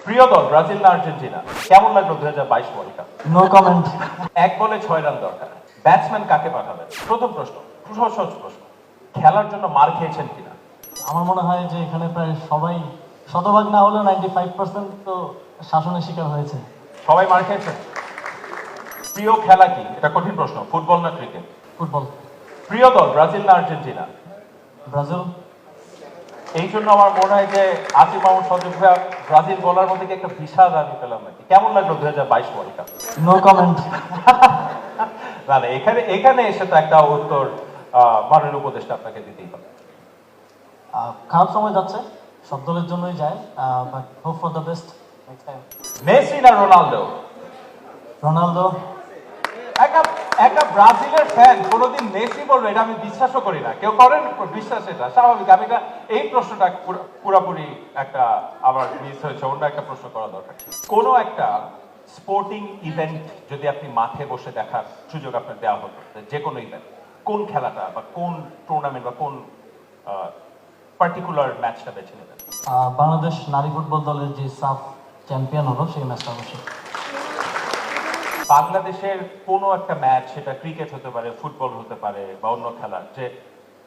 প্রিয় দল ব্রাজিল না আর্জেন্টিনা? কেমন লাগলো 2022 ওয়ার্ল্ড কাপ? No comment. এক বলে 6 রান দরকার, ব্যাটসম্যান কাকে পাঠাবেন? প্রথম প্রশ্ন, সহজ প্রশ্ন, খেলার জন্য মার খেয়েছেন কিনা? আমার মনে হয় যে এখানে প্রায় সবাই, শতভাগ না হলেও 95% তো শাসনের শিকার হয়েছে। সবাই মার খেয়েছেন। প্রিয় খেলা কি? এটা কঠিন প্রশ্ন। ফুটবল না ক্রিকেট? ফুটবল। প্রিয় দল ব্রাজিল না আর্জেন্টিনা? ব্রাজিল। এই জন্য আমার মনে হয় যে আসিফ মাহমুদ সজীব ভাইয়া ব্রাজিল বলার মধ্যে কি একটা বিশাল রান পেলাম নাকি? কেমন লাগলো 2022 ওয়ার্ল্ড কাপ? No comment. না না, এখানে এখানে এসে তো একটা উত্তর মানের উপদেশটা আপনাকে দিতেই হবে। খারাপ সময় যাচ্ছে, সব দলের জন্যই যায়, but hope for the best next time. Messi না রোনালদো? রোনালদো। একটা একটা ব্রাজিলের ফ্যান কোনোদিন মেসি বলবে, এটা আমি বিশ্বাসও করি না। কেউ করেন বিশ্বাস? এটা স্বাভাবিক। আমি এটা এই প্রশ্নটা পুরোপুরি একটা আমার মিস হয়েছে, অন্য একটা প্রশ্ন করা দরকার। কোনো একটা স্পোর্টিং ইভেন্ট যদি আপনি মাঠে বসে দেখার সুযোগ আপনার দেওয়া হতো, যে কোনো ইভেন্ট, কোন খেলাটা বা কোন টুর্নামেন্ট বা কোন পার্টিকুলার ম্যাচটা বেছে নেবেন? বাংলাদেশ নারী ফুটবল দলের যে সাফ চ্যাম্পিয়ন হলো সেই ম্যাচটা অবশ্যই। বাংলাদেশের কোনো একটা ম্যাচ, সেটা ক্রিকেট হতে পারে, ফুটবল হতে পারে বা অন্য খেলা, যে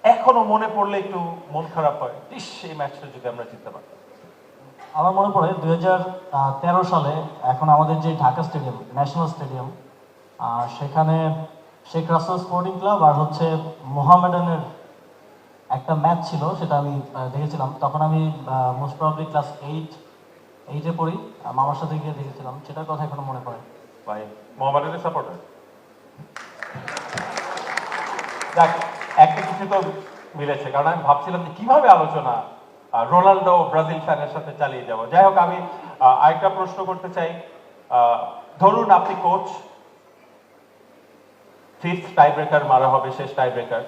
এখনো মনে পড়লে একটু মন খারাপ হয়, ইস এই ম্যাচটা যদি আমরা জিততে পারতাম। আমার মনে পড়ে 2013 সালে এখন আমাদের যে ঢাকা স্টেডিয়াম, ন্যাশনাল স্টেডিয়াম, সেখানে শেখ রাসেল স্পোর্টিং ক্লাব আর হচ্ছে মোহামেডানের একটা ম্যাচ ছিল, সেটা আমি দেখেছিলাম। তখন আমি মোস্ট প্রবাবলি ক্লাস এইটে পড়ি, মামার সাথে গিয়ে দেখেছিলাম, সেটার কথা এখনো মনে পড়ে। ভাই মোহামেডানের সাপোর্টার? যাক, একটা কিছু তো মিলেছে, কারণ আমি ভাবছিলাম যে কিভাবে আলোচনা রোনাল্ডো ব্রাজিল ফ্যানের সাথে চালিয়ে যাব। যাই হোক, আমি আরেকটা প্রশ্ন করতে চাই। ধরুন আপনি কোচ, ফিফথ টাই ব্রেকার মারা হবে, শেষ টাই ব্রেকার,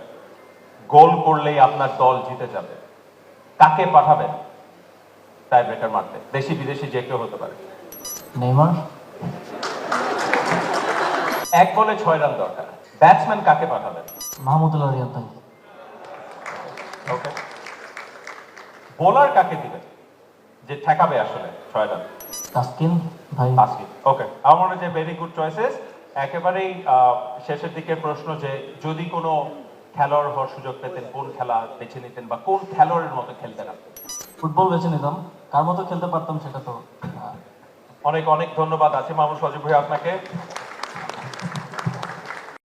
গোল করলেই আপনার দল জিতে যাবে, কাকে পাঠাবেন টাই ব্রেকার মারতে? দেশি বিদেশি যে কেউ হতে পারে। নেইমার। এক বলে 6 রান দরকার, ব্যাটসম্যান কাকে পাঠাবেন? মাহমুদুল্লাহ রিয়াদ ভাই। ওকে। বোলার কাকে দিবেন যে ঠেকাবে আসলে 6 রান? তাসকিন ভাই। তাসকিন। ওকে, আমার মনে হয় যে ভেরি গুড চয়েসেস। একেবারেই শেষের দিকের প্রশ্ন, যে যদি কোনো খেলোয়াড় হওয়ার সুযোগ পেতেন, কোন খেলা বেছে নিতেন বা কোন খেলোয়াড়ের মতো খেলতেন আপনি? ফুটবল বেছে নিতাম, কার মতো খেলতে পারতাম সেটা তো অনেক অনেক ধন্যবাদ আছে মাহমুদ সজীব ভাই আপনাকে।